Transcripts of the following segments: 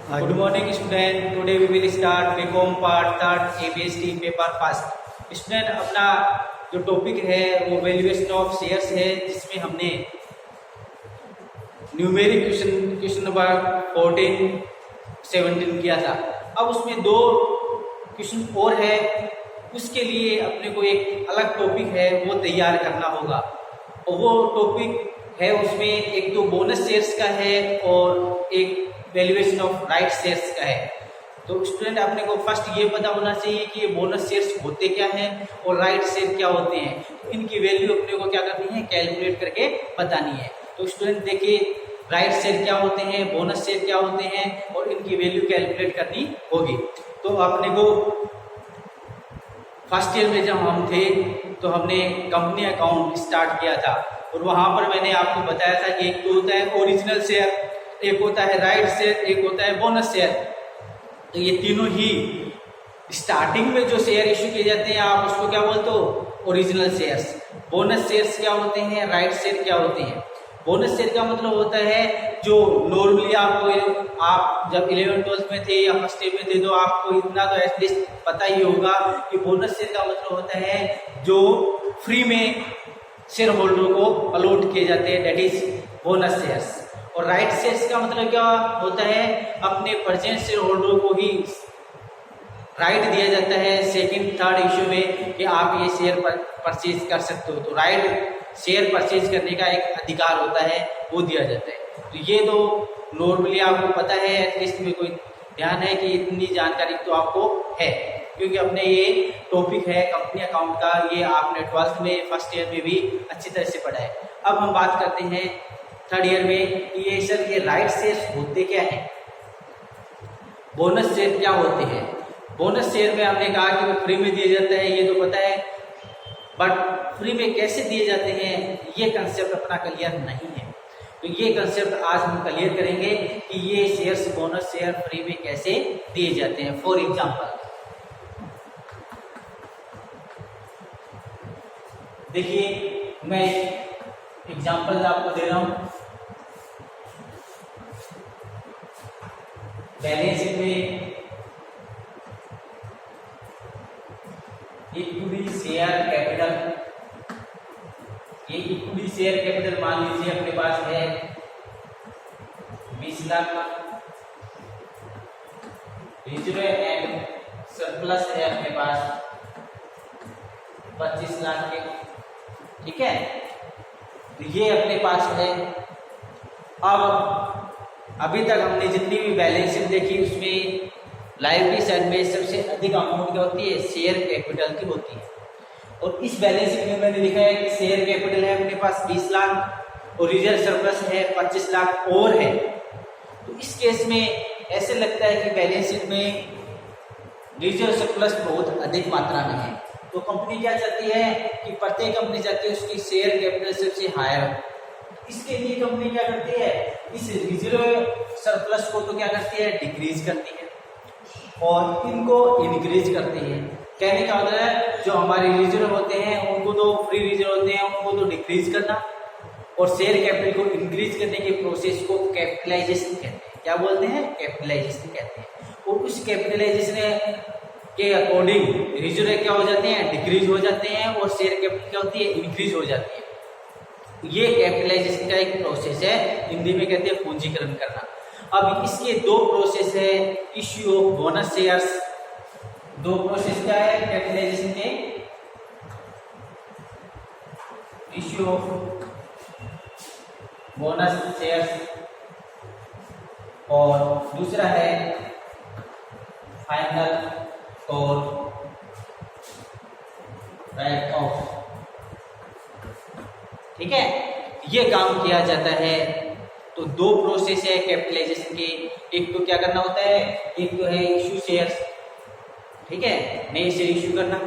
Good morning, student. Today we will start BCom part third ABSD paper first. Student अपना जो topic है वो valuation of shares है, जिसमें हमने न्यूमेरिक क्वेश्चन नंबर 14, 17 किया था। अब उसमें दो क्वेश्चन और है, उसके लिए अपने को एक अलग टॉपिक है वो तैयार करना होगा। और वो टॉपिक है उसमें एक तो बोनस शेयर्स का है और एक वैल्यूएशन ऑफ राइट शेयर्स का है। तो स्टूडेंट अपने को फर्स्ट ये पता होना चाहिए कि ये बोनस शेयर्स होते क्या हैं और राइट शेयर क्या होते हैं। तो इनकी वैल्यू अपने को क्या करनी है, कैलकुलेट करके बतानी है। तो स्टूडेंट देखिए, राइट शेयर क्या होते हैं, बोनस शेयर क्या होते हैं और इनकी वैल्यू कैलकुलेट करनी होगी। तो अपने को फर्स्ट ईयर में जब हम थे तो हमने कंपनी अकाउंट स्टार्ट किया था और वहां पर मैंने आपको बताया था कि एक तो होता है ओरिजिनल शेयर, एक होता है राइट शेयर, एक होता है बोनस शेयर। तो ये तीनों ही स्टार्टिंग में जो शेयर इश्यू किए जाते हैं आप उसको क्या बोलते हो, ओरिजिनल शेयर्स। बोनस शेयर्स क्या होते हैं, राइट शेयर क्या होते हैं। बोनस शेयर का मतलब होता है जो नॉर्मली आपको, आप जब 11th-12th में थे या फर्स्ट ईयर में थे तो आपको इतना तो एटलीस्ट पता ही होगा कि बोनस शेयर का मतलब होता है जो फ्री में शेयर होल्डर को अलॉट किए जाते हैं, दैट इज बोनस शेयर्स। और राइट शेयर्स का मतलब क्या होता है, अपने प्रेजेंट शेयर होल्डर को ही राइट दिया जाता है सेकंड थर्ड इश्यू में कि आप ये शेयर परचेज कर सकते हो। तो राइट शेयर परचेज करने का एक अधिकार होता है, वो दिया जाता है। तो ये तो नॉर्मली आपको पता है, एटलीस्ट में कोई ध्यान है कि इतनी जानकारी तो आपको है, क्योंकि अपने ये टॉपिक है कंपनी अकाउंट का, ये आपने 12th में फर्स्ट ईयर में भी अच्छी तरह से पढ़ा है। अब हम बात करते हैं थर्ड ईयर में कि ये सर ये राइट शेयर्स होते क्या हैं, बोनस शेयर क्या होते हैं। बोनस शेयर में हमने कहा कि वो फ्री में दिए जाते हैं, ये तो पता है, बट फ्री में कैसे दिए जाते हैं ये कंसेप्ट अपना क्लियर नहीं है। तो ये कंसेप्ट आज हम क्लियर करेंगे कि ये शेयर्स, बोनस शेयर फ्री में कैसे दिए जाते हैं। फॉर एग्जांपल देखिए, मैं एग्जांपल आपको दे रहा हूं। बैलेंस शीट में इक्विटी शेयर कैपिटल, ये इक्विटी शेयर कैपिटल मान लीजिए अपने पास है 20 लाख, रिजर्व एंड सरप्लस है अपने पास 25 लाख के, ठीक है। तो ये अपने पास है। अब अभी तक हमने जितनी भी बैलेंस शीट देखी उसमें लायबिलिटी साइड में सबसे अधिक अमाउंट क्या होती है, शेयर कैपिटल की होती है। और इस बैलेंस शीट में मैंने लिखा है कि शेयर कैपिटल है अपने पास 20 लाख और रिजर्व सरप्लस है 25 लाख और है। तो इस केस में ऐसे लगता है कि बैलेंस शीट में रिजर्व सरप्लस बहुत अधिक मात्रा में है। तो कंपनी क्या चाहती है कि प्रत्येक कंपनी चाहती है उसकी शेयर कैपिटल सबसे हायर हो। इसके लिए कंपनी क्या करती है, इस रिजर्व सरप्लस को तो क्या करती है, डिक्रीज करती है और इनको इंक्रीज करती है। कहने का मतलब है जो हमारे रिजर्व होते हैं उनको तो फ्री रिजर्व होते हैं उनको तो डिक्रीज करना, और शेयर कैपिटल को इंक्रीज करने के प्रोसेस को कैपिटलाइजेशन कहते हैं। क्या बोलते हैं, कैपिटलाइजेशन कहते हैं। और उस कैपिटलाइजेशन के अकॉर्डिंग रिजर्व क्या हो जाते हैं, डिक्रीज हो जाते हैं और शेयर कैपिटल क्या होती है, इंक्रीज हो जाती है। ये कैपिटलाइजेशन का एक प्रोसेस है, हिंदी में कहते हैं पूंजीकरण करना। अब इसके दो प्रोसेस है, इश्यू ऑफ बोनस शेयर्स। दो प्रोसेस क्या है कैपिटलाइजेशन के, इश्यू ऑफ बोनस शेयर्स और दूसरा है फाइनल और राइट ऑफ, ठीक है। ये काम किया जाता है। तो दो प्रोसेस है कैपिटलाइजेशन के, एक तो क्या करना होता है, एक तो है इश्यू शेयर्स, ठीक है, नए शेयर इश्यू करना।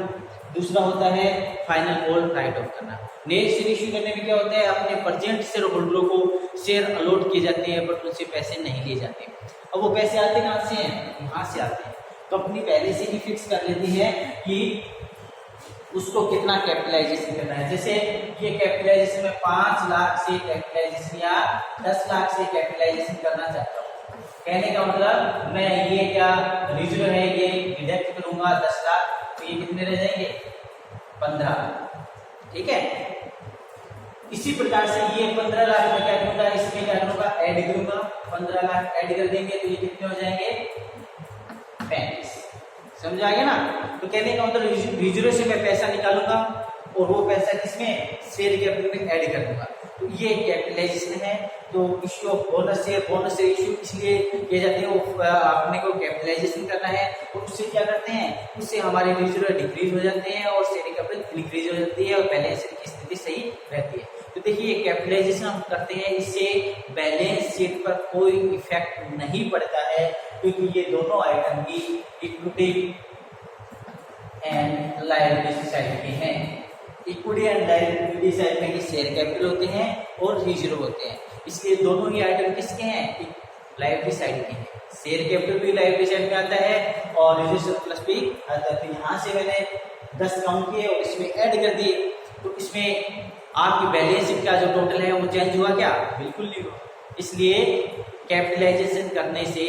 दूसरा होता है फाइनल और राइट ऑफ करना। नए शेयर इश्यू करने में क्या होता है, अपने प्रेजेंट शेयर होल्डरों को शेयर अलॉट किए जाते हैं बट उनसे पैसे नहीं लिए जाते। अब वो पैसे आते कहाँ से हैं, यहाँ से आते हैं। कंपनी पहले से ही फिक्स कर लेती है कि उसको कितना कैपिटलाइजेशन करना है। जैसे ये कैपिटलाइजेशन में 5 लाख से कैपिटलाइजेशन या 10 लाख से कैपिटलाइजेशन करना चाहता हूँ, कहने का मतलब मैं ये क्या रिजर्व है ये डिडक्ट करूंगा 10 लाख, तो ये कितने रह जाएंगे 15। ठीक है, इसी प्रकार से ये 15 लाख में क्या करूंगा, इसमें क्या करूंगा ऐड करूंगा, 15 लाख ऐड कर देंगे तो ये कितने हो जाएंगे 35। समझ आ गया ना। तो कहने का मतलब रिजर्व से मैं पैसा निकालूंगा और वो पैसा किसमें शेयर कैपिटल में ऐड कर दूंगा, तो ये कैपिटलाइजेशन है। तो इश्यू ऑफ बोनस से इश्यू इसलिए किए जाते हैं, वो अपने को कैपिटलाइजेशन करना है और उससे क्या करते हैं, उससे हमारे रिजर्व डिक्रीज हो जाते हैं और शेयर कैपिटल इंक्रीज हो जाती है और बैलेंस शीट की स्थिति सही रहती है। तो देखिए कैपिटलाइजेशन हम करते हैं, इससे बैलेंस शीट पर कोई इफेक्ट नहीं पड़ता है क्योंकि ये दोनों आइटम की इक्विटी एंड लायबिलिटी साइड के हैं। इक्विटी एंड लायबिलिटी साइड में शेयर कैपिटल होते हैं और रिजर्व होते हैं, इसलिए दोनों ही आइटम किसके हैं लायबिलिटी साइड के हैं। शेयर कैपिटल भी लायबिलिटी साइड में आता है और रिजर्व सरप्लस भी आता है। तो यहाँ से मैंने 10 काउंट किए और इसमें ऐड कर दिए, तो इसमें आपकी बैलेंस शीट का जो टोटल है वो चेंज हुआ क्या, बिल्कुल नहीं हुआ। इसलिए कैपिटलाइजेशन करने से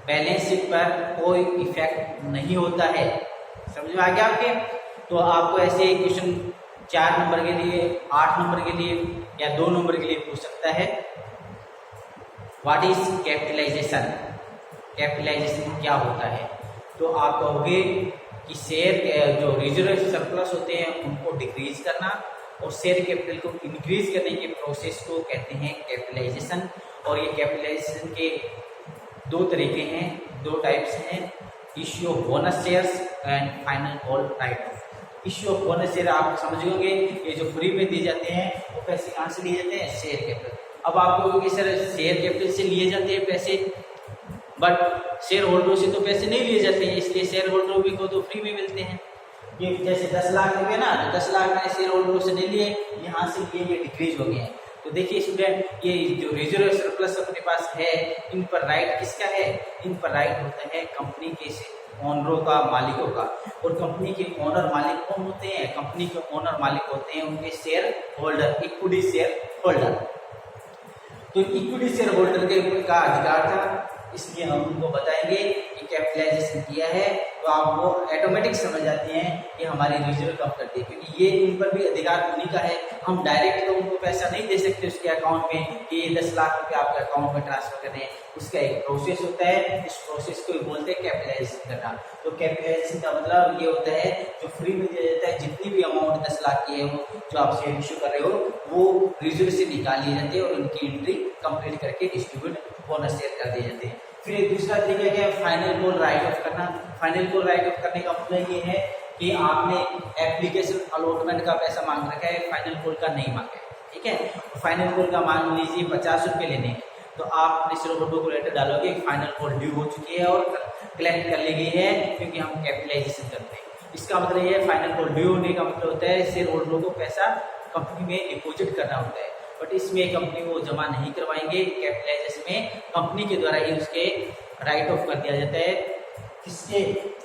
बैलेंस शीट पर कोई इफेक्ट नहीं होता है। समझ में आ गया आपके। तो आपको ऐसे क्वेश्चन 4 नंबर के लिए, 8 नंबर के लिए या 2 नंबर के लिए पूछ सकता है। व्हाट इज कैपिटलाइजेशन, कैपिटलाइजेशन क्या होता है। तो आप कहोगे कि शेयर जो रिजर्व सरप्लस होते हैं उनको डिक्रीज करना और शेयर कैपिटल को इंक्रीज करने के प्रोसेस को कहते हैं कैपिटलाइजेशन। और ये कैपिटलाइजेशन के 2 तरीके हैं, 2 टाइप्स हैं, issue of bonus shares and final call right. Issue of bonus share आप समझोगे, ये जो फ्री में दिए जाते हैं वो पैसे कहाँ से लिए जाते हैं, शेयर कैपिटल। अब आप कहोगे सर शेयर कैपिटल से लिए जाते हैं पैसे, बट शेयर होल्डरों से तो पैसे नहीं लिए जाते हैं, इसलिए शेयर होल्डरों को तो फ्री में मिलते हैं। ये जैसे 10 लाख रुपए ना, तो 10 लाख मैंने शेयर होल्डरों से नहीं लिए, यहाँ से लिए, ये डिक्रीज हो गए हैं। तो देखिए स्टूडेंट, ये जो रिजर्व सरप्लस अपने पास है, इन पर राइट किसका है, इन पर राइट होता है कंपनी के ओनरों का, मालिकों का। और कंपनी के ओनर मालिक कौन होते हैं, कंपनी के ओनर मालिक होते हैं उनके share holder, equity share holder. तो इक्विटी शेयर होल्डर के का अधिकार था, इसलिए हम उनको बताएंगे कि कैपिटलाइजेशन किया है तो आप वो ऑटोमेटिक समझ जाते हैं कि हमारी रिजर्व कब करती है, क्योंकि ये उन पर भी अधिकार उन्हीं का है। हम डायरेक्ट तो उनको पैसा नहीं दे सकते उसके अकाउंट में कि ये 10 लाख रुपये आपके अकाउंट में ट्रांसफर करें, उसका एक प्रोसेस होता है, इस प्रोसेस को बोलते हैं कैपिटलाइजेशन करना। तो कैपिटलाइजेशन का मतलब ये होता है जो फ्री में दिया जाता है, जितनी भी अमाउंट 10 लाख की है वो जो आप शेयर इश्यू कर रहे हो वो रिजर्व से निकाल लिए जाते हैं और उनकी एंट्री कंप्लीट करके डिस्ट्रीब्यूट बोनस शेयर कर दिए जाते हैं। फिर दूसरा तरीका क्या है, फाइनल कॉल राइट ऑफ करना। फाइनल कॉल राइट ऑफ करने का मतलब ये है कि आपने एप्लीकेशन अलॉटमेंट का पैसा मांग रखा है, फाइनल कॉल का नहीं मांगा है, ठीक है। फाइनल कॉल का मान लीजिए 50 रुपये लेने हैं, तो आप अपने शेयर होल्डर को लेटर डालोगे फाइनल कॉल ड्यू हो चुकी है और कलेक्ट कर ली गई है, क्योंकि हम कैपिटलाइजेशन करते हैं। इसका मतलब ये है फाइनल कॉल ड्यू होने का मतलब होता है शेयर होल्डरों को पैसा कंपनी में डिपॉजिट करना होता है, बट इसमें कंपनी वो जमा नहीं करवाएंगे। कैपिटलाइजेशन में कंपनी के द्वारा ही उसके राइट ऑफ कर दिया जाता है, किससे,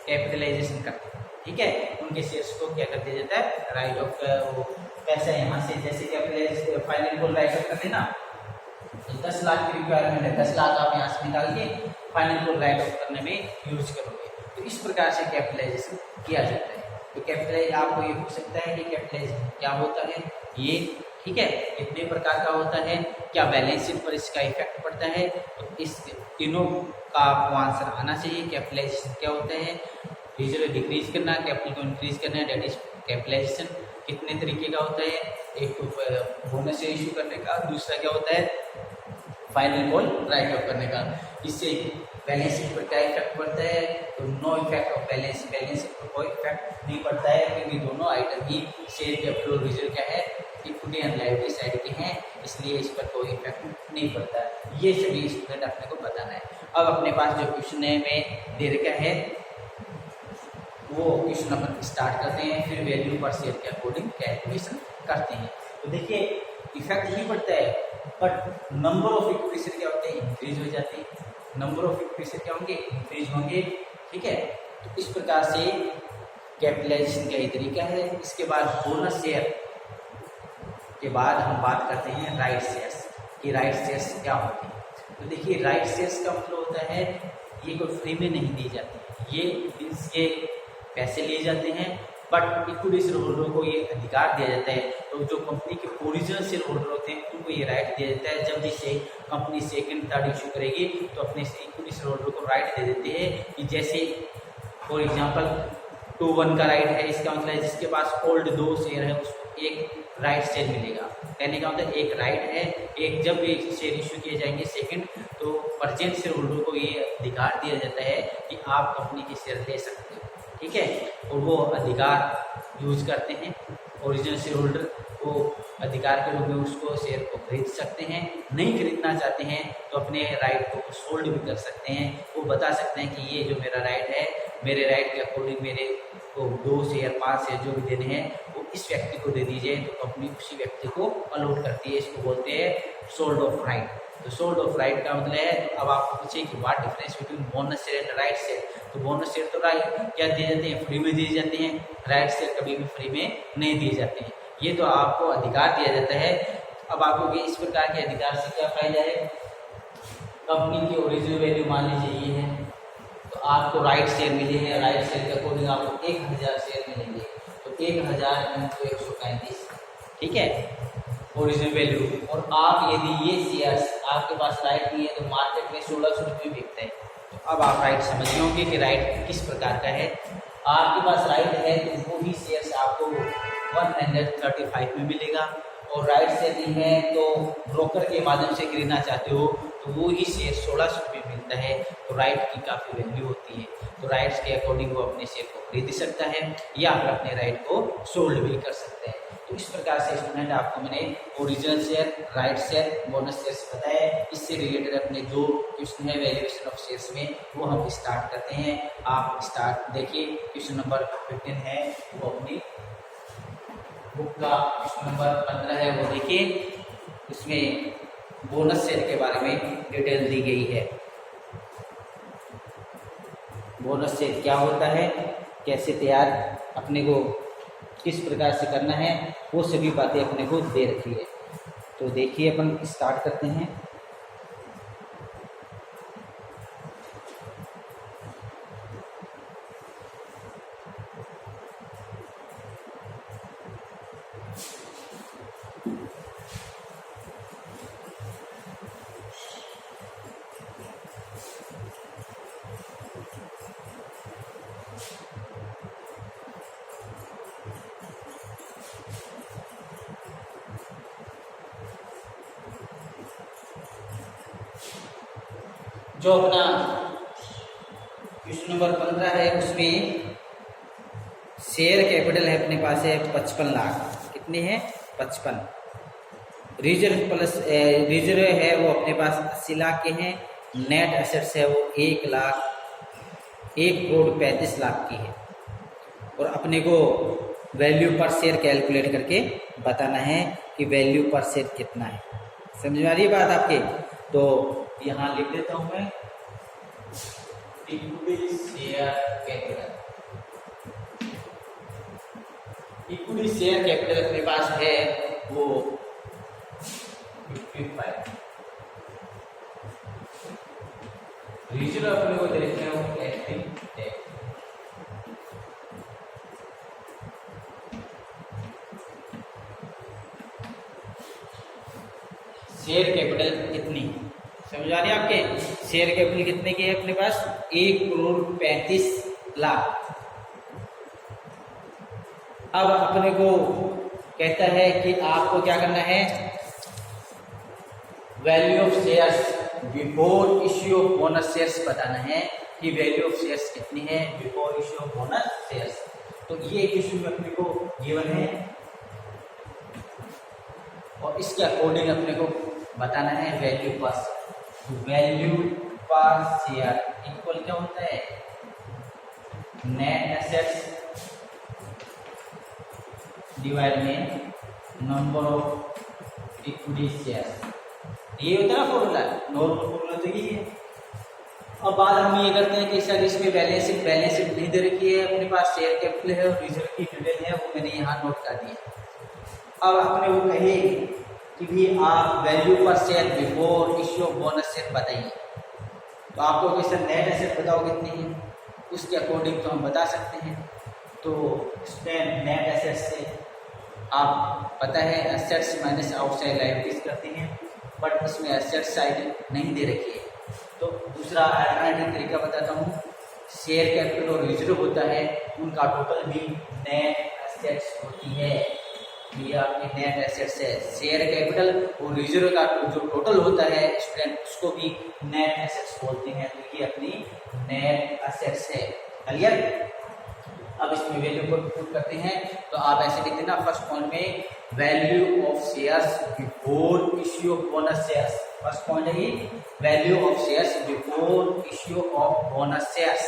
कैपिटलाइजेशन करके, ठीक है। उनके शेयर्स को क्या कर दिया जाता है, राइट ऑफ, वो पैसा यहाँ से जैसे capitalisation final call right off करते ना, तो 10 लाख की रिक्वायरमेंट है, 10 लाख आप यहाँ से निकाल के फाइनल कॉल राइट ऑफ करने में यूज करोगे। तो इस प्रकार से कैपिटलाइजेशन किया जाता है। तो कैपिटलाइज आपको ये पूछ सकता है कि कैपिटलाइजेशन क्या होता है, ये ठीक है, कितने प्रकार का होता है, क्या बैलेंस शीट पर इसका इफेक्ट पड़ता है। तो इस तीनों का आपको आंसर आना चाहिए। कैपिटलाइजेशन क्या होता है, रिजर्व डिक्रीज करना, कैपिटल को इंक्रीज करना, डेट इज कैपिटलाइजेशन। कितने तरीके का होता है, एक तो बोनस से इशू करने का, दूसरा क्या होता है फाइनल कॉल राइट ऑफ करने का। इससे बैलेंस शीट पर क्या इफेक्ट पड़ता है, तो no effect of balance, balance sheet पर कोई इफेक्ट नहीं पड़ता है, क्योंकि दोनों आइटम ही शेयर कैपिटल और रिजर्व क्या है, इक्विटी एंड लायबिलिटी साइड के हैं, इसलिए इस पर कोई इफेक्ट नहीं पड़ता। ये सभी स्टूडेंट अपने को बताना है। अब अपने पास जो क्वेश्चन है में दे रखा है वो क्वेश्चन अपन स्टार्ट करते हैं, फिर वैल्यू पर शेयर के अकॉर्डिंग कैलकुलेशन करते हैं। तो देखिए इफेक्ट नहीं पड़ता है, but number of equity share क्या होते हैं, इंक्रीज हो जाते हैं। नंबर ऑफ इक्विटी शेयर क्या होंगे, इंक्रीज होंगे, ठीक है। तो इस प्रकार से कैपिटलाइजेशन का ये तरीका है। इसके बाद बोनस शेयर के बाद हम बात करते हैं राइट शेयर्स कि राइट शेयर्स क्या होते हैं। तो देखिए राइट शेयर्स का मतलब होता है ये कोई फ्री में नहीं दी जाती, ये इसके पैसे लिए जाते हैं, बट इक्विटी शेयर होल्डर को ये अधिकार दिया जाता है। तो जो कंपनी के ओरिजिनल शेयर होल्डर होते हैं उनको ये राइट दिया जाता है। जब जिसे कंपनी सेकंड थर्ड इशू करेगी तो अपने इक्विटी शेयर होल्डर को राइट दे देते हैं कि जैसे फॉर एग्जांपल 2-1 का राइट है, इसका मतलब है जिसके पास ओल्ड 2 शेयर है उसको एक राइट शेयर मिलेगा। कहने का मतलब एक राइट है, एक जब भी शेयर इशू किए जाएंगे सेकंड, तो प्रेजेंट शेयर होल्डर को ये अधिकार दिया जाता है कि आप कंपनी के शेयर ले सकते हो, ठीक है। और वो अधिकार यूज करते हैं, ओरिजिनल शेयर होल्डर को अधिकार के रूप में उसको शेयर को खरीद सकते हैं। नहीं खरीदना चाहते हैं तो अपने राइट को सोल्ड भी कर सकते हैं। वो बता सकते हैं कि ये जो मेरा राइट है, मेरे राइट के अकॉर्डिंग मेरे को 2 शेयर 5 शेयर जो भी देने हैं वो इस व्यक्ति को दे दीजिए, तो कंपनी उसी व्यक्ति को अलॉट करती है। इसको बोलते हैं सोल्ड ऑफ राइट। तो सोल्ड ऑफ राइट का मतलब है, तो अब आपको पूछे कि what difference between bonus share and right share. तो बोनस शेयर तो राइट क्या दिए जाते हैं, फ्री में दिए जाते हैं, राइट शेयर कभी भी फ्री में नहीं दिए जाते हैं। ये तो आपको अधिकार दिया जाता है। अब आपको इस प्रकार के अधिकार से क्या फायदा है, कंपनी की ओरिजिनल वैल्यू मान लीजिए ये है, तो आपको राइट शेयर मिले हैं, राइट शेयर के अकॉर्डिंग आपको 1000 शेयर मिलेंगे, तो 1000 × 135, ठीक है, ओरिजिनल वैल्यू। और आप यदि ये शेयर्स आपके पास राइट नहीं है तो मार्केट में 1600 रुपये बिकते हैं। तो अब आप राइट समझ गए होंगे कि राइट किस प्रकार का है। आपके पास राइट है तो वो ही शेयर्स आपको 135 में मिलेगा, और राइट शेयर नहीं है तो ब्रोकर के माध्यम से खरीदना चाहते हो तो वो ही शेयर 1600 रुपये मिलता है। तो राइट की काफ़ी वैल्यू होती है। तो राइट्स के अकॉर्डिंग वो अपने शेयर को खरीद सकता है या फिर अपने राइट को सोल्ड भी कर सकते हैं। तो इस प्रकार से स्टूडेंट आपको मैंने original share, right share, bonus shares बताया। इससे रिलेटेड अपने 2 क्वेश्चन है वैल्यूएशन ऑफ शेयर्स में, वो हम स्टार्ट करते हैं। आप स्टार्ट देखिए, क्वेश्चन नंबर 15 है वो अपनी बुक का, क्वेश्चन नंबर 15 है वो देखिए, इसमें बोनस शेयर के बारे में डिटेल दी गई है। बोनस शेयर क्या होता है, कैसे तैयार अपने को किस प्रकार से करना है, वो सभी बातें अपने को दे रखी है। तो देखिए अपन स्टार्ट करते हैं। जो अपना क्वेश्चन नंबर 15 है उसमें शेयर कैपिटल है अपने पास है 55 लाख। कितने हैं? 55। रिजर्व प्लस रिजर्व है वो अपने पास 80 लाख के हैं। नेट एसेट्स है वो 1,35 लाख की है। और अपने को वैल्यू पर शेयर कैलकुलेट करके बताना है कि वैल्यू पर शेयर कितना है। समझ में आ रही है बात आपके? तो यहाँ लिख देता हूं मैं equity share capital. Equity share capital अपने पास है वो 55। रिजर्व अपने को देखते हैं वो 18 है। शेयर कैपिटल कितनी समझ आ रही है आपके? शेयर कैपिटल कितने की है अपने पास? 1,35,00,000। अब अपने को कहता है कि आपको क्या करना है, value of shares before issue of bonus shares बताना है कि वैल्यू ऑफ शेयर्स कितनी है before issue of bonus shares. तो ये इश्यू में अपने को गिवन है और इसके अकॉर्डिंग अपने को बताना है वैल्यू पर। वैल्यू पर शेयर इक्वल क्या होता है? नेट एसेट्स डिवाइड में नंबर ऑफ इक्विटी शेयर। ये होता है ना फॉर्मूला, नॉर्मल फॉर्मूला तो ये है। अब बात हम ये करते हैं कि सर इसमें बैलेंस शीट नहीं दे रखी है, अपने पास शेयर कैपिटल है और रिजर्व की डिटेल है वो मैंने यहाँ नोट कर दी है। अब अपने वो कहे कि भी आप value per share before issue of bonus share बताइए। तो आपको क्वेश्चन नेट एसेट बताओ कितनी है, उसके अकॉर्डिंग तो हम बता सकते हैं। तो स्टूडेंट नेट एसेट से आप पता है एसेट्स माइनस आउटसाइड लायबिलिटीज करते हैं, बट इसमें एसेट साइड नहीं दे रखी है। तो दूसरा अल्टरनेटिव तरीका बताता हूँ, शेयर कैपिटल और रिजर्व होता है, उनका टोटल भी नेट एसेट्स होती है। ये आपके नेट एसेट्स है, शेयर कैपिटल और रिजर्व का जो टोटल होता है स्टूडेंट उसको भी नेट एसेट्स बोलते हैं। तो ये अपनी नेट एसेट्स है। क्लियर? अब इसमें वैल्यू को पुट करते हैं, तो आप ऐसे लिख देना फर्स्ट पॉइंट में value of shares before issue of bonus shares. First point है value of shares before issue of bonus shares.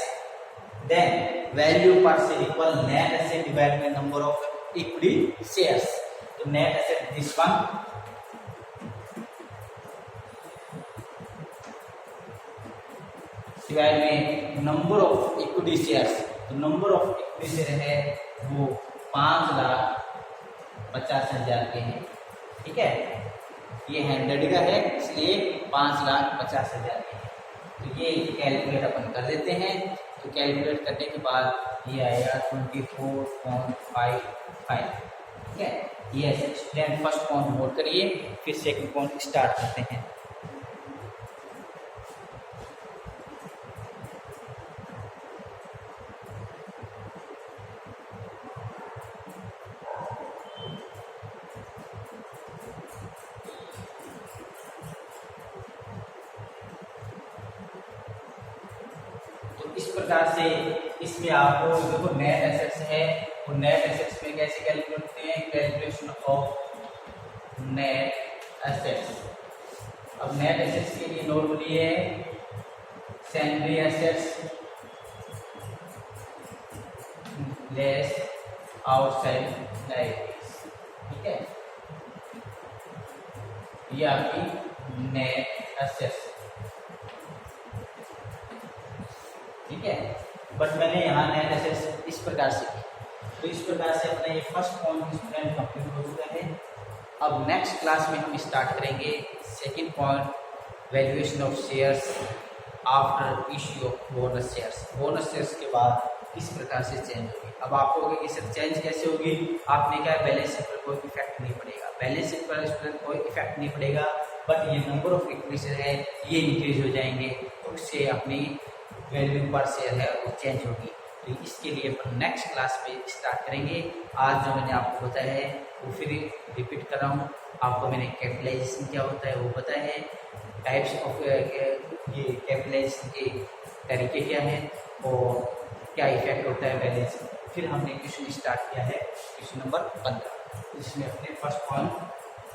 Then value per share equal net asset divide by number of equity shares. तो net asset this one divide by number of equity shares. तो number of equity share है वो 5,50,000 के हैं। ठीक है, ये 100 का है इसलिए 5,50,000 के हैं। तो ये कैलकुलेट अपन कर देते हैं। तो कैलकुलेट करने के बाद ये आएगा 24.55। ठीक है, ये स्टूडेंट फर्स्ट पॉइंट नोट करिए, फिर सेकंड पॉइंट स्टार्ट करते हैं। इस प्रकार से इसमें आपको देखो नेट एसेट्स है, और नेट एसेट्स में कैसे कैलकुलेट करते हैं, कैलकुलेशन ऑफ नेट एसेट्स। अब नेट एसेट्स के लिए नॉर्मली है सैंडरी एसेट्स लेस आउटसाइड लायबिलिटीज। ठीक है, ये आपकी नेट एसेट्स। ठीक है, बट मैंने यहाँ नेट एसेट्स इस प्रकार से की। तो इस प्रकार से अपना ये फर्स्ट पॉइंट स्टूडेंट कंप्लीट हो चुका है। अब नेक्स्ट क्लास में हम स्टार्ट करेंगे second point, valuation of shares after issue of bonus shares. Bonus shares के बाद किस प्रकार से चेंज होगी। अब आपको होगा कि सर चेंज कैसे होगी, आपने क्या बैलेंस शीट पर कोई इफेक्ट नहीं पड़ेगा, बैलेंस शीट पर स्टूडेंट कोई इफेक्ट नहीं पड़ेगा, बट ये नंबर ऑफ इक्विटी शेयर है ये इंक्रीज हो जाएंगे, तो उससे अपनी वैल्यू पर शेयर है वो चेंज होगी। तो इसके लिए अपन नेक्स्ट क्लास में स्टार्ट करेंगे। आज जो मैंने आपको बताया है वो फिर रिपीट कर रहा हूँ। आपको मैंने कैपिटलाइजेशन क्या होता है वो बताया है, टाइप्स ऑफ ये कैपिटलाइजेशन के तरीके क्या हैं और क्या इफेक्ट होता है बैलेंस। फिर हमने क्वेश्चन स्टार्ट किया है क्वेश्चन नंबर 15, जिसमें अपने first point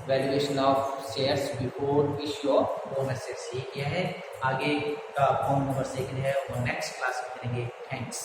valuation of shares before issue of bonus shares ये किया है। आगे का पॉइंट नंबर 2 है वो नेक्स्ट क्लास में करेंगे। थैंक्स।